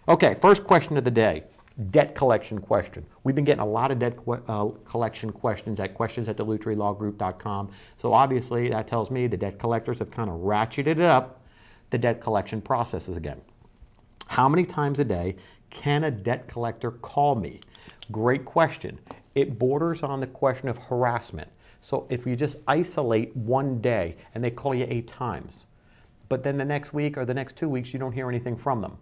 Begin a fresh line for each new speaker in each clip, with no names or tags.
Okay, first question of the day, debt collection question. We've been getting a lot of debt collection questions at questions@dellutrilawgroup.com. So obviously that tells me the debt collectors have kind of ratcheted up the debt collection processes again. How many times a day can a debt collector call me? Great question. It borders on the question of harassment. So if you just isolate one day and they call you 8 times, but then the next week or the next 2 weeks you don't hear anything from them,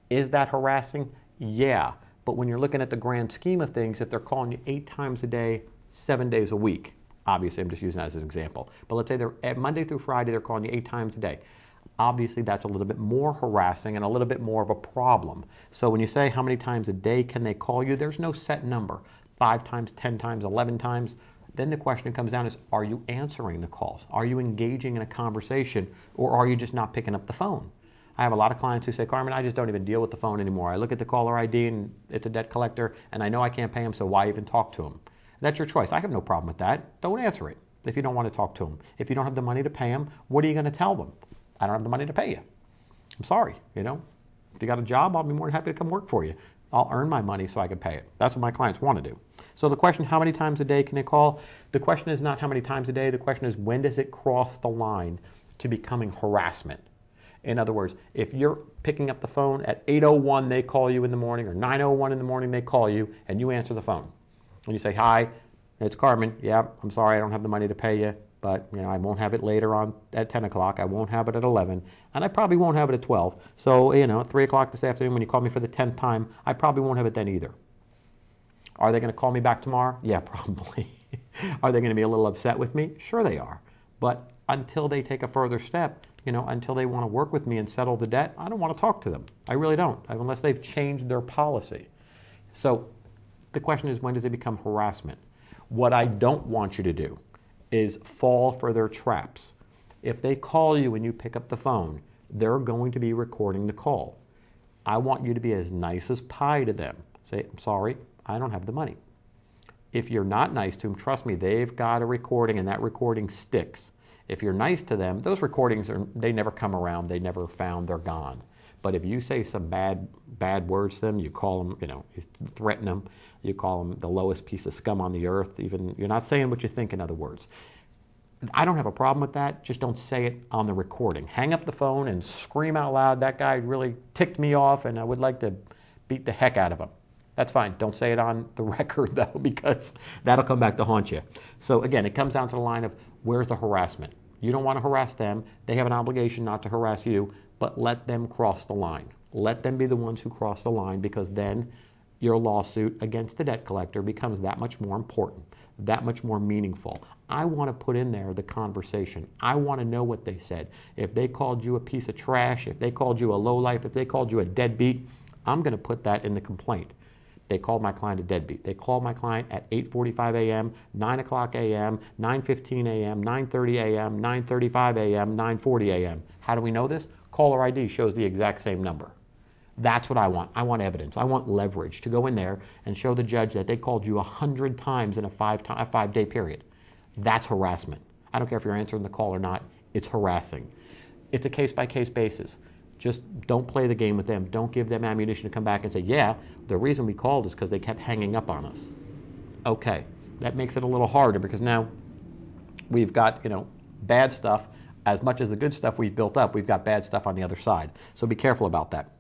is that harassing? Yeah. But when you're looking at the grand scheme of things, if they're calling you 8 times a day, 7 days a week, obviously I'm just using that as an example, but let's say they're Monday through Friday, they're calling you 8 times a day. Obviously that's a little bit more harassing and a little bit more of a problem. So when you say how many times a day can they call you, there's no set number. 5 times, 10 times, 11 times. Then the question comes down is, are you answering the calls? Are you engaging in a conversation, or are you just not picking up the phone? I have a lot of clients who say, Carmen, I just don't even deal with the phone anymore. I look at the caller ID and it's a debt collector and I know I can't pay him, so why even talk to him? That's your choice. I have no problem with that. Don't answer it if you don't want to talk to him. If you don't have the money to pay him, what are you going to tell them? I don't have the money to pay you. I'm sorry, If you got a job, I'll be more than happy to come work for you. I'll earn my money so I can pay it. That's what my clients want to do. So the question, how many times a day can they call? The question is not how many times a day. The question is, when does it cross the line to becoming harassment? In other words, if you're picking up the phone at 8:01, they call you in the morning, or 9:01 in the morning, they call you, and you answer the phone. And you say, hi, it's Carmen. Yeah, I'm sorry, I don't have the money to pay you, but I won't have it later on at 10 o'clock. I won't have it at 11, and I probably won't have it at 12. So, at 3 o'clock this afternoon, when you call me for the 10th time, I probably won't have it then either. Are they going to call me back tomorrow? Yeah, probably. Are they going to be a little upset with me? Sure they are. But until they take a further step, until they want to work with me and settle the debt, I don't want to talk to them. I really don't, unless they've changed their policy. So the question is, when does it become harassment? What I don't want you to do is fall for their traps. If they call you and you pick up the phone, they're going to be recording the call. I want you to be as nice as pie to them. Say, I'm sorry, I don't have the money. If you're not nice to them, trust me, they've got a recording and that recording sticks. If you're nice to them, those recordings, they never come around, they never found, they're gone. But if you say some bad words to them, you call them, you threaten them, you call them the lowest piece of scum on the earth, even you're not saying what you think, in other words. I don't have a problem with that, just don't say it on the recording. Hang up the phone and scream out loud, that guy really ticked me off and I would like to beat the heck out of him. That's fine. Don't say it on the record, though, because that'll come back to haunt you. So again, it comes down to the line of, where's the harassment? You don't want to harass them. They have an obligation not to harass you, but let them cross the line. Let them be the ones who cross the line, because then your lawsuit against the debt collector becomes that much more important, that much more meaningful. I want to put in there the conversation. I want to know what they said. If they called you a piece of trash, if they called you a lowlife, if they called you a deadbeat, I'm going to put that in the complaint. They called my client a deadbeat. They called my client at 8:45 a.m., 9 o'clock a.m., 9:15 a.m., 9:30 a.m., 9:35 a.m., 9:40 a.m. How do we know this? Caller ID shows the exact same number. That's what I want. I want evidence. I want leverage to go in there and show the judge that they called you 100 times in a 5-day period. That's harassment. I don't care if you're answering the call or not. It's harassing. It's a case-by-case basis. Just don't play the game with them. Don't give them ammunition to come back and say, yeah, the reason we called is because they kept hanging up on us. Okay, that makes it a little harder, because now we've got, bad stuff. As much as the good stuff we've built up, we've got bad stuff on the other side. So be careful about that.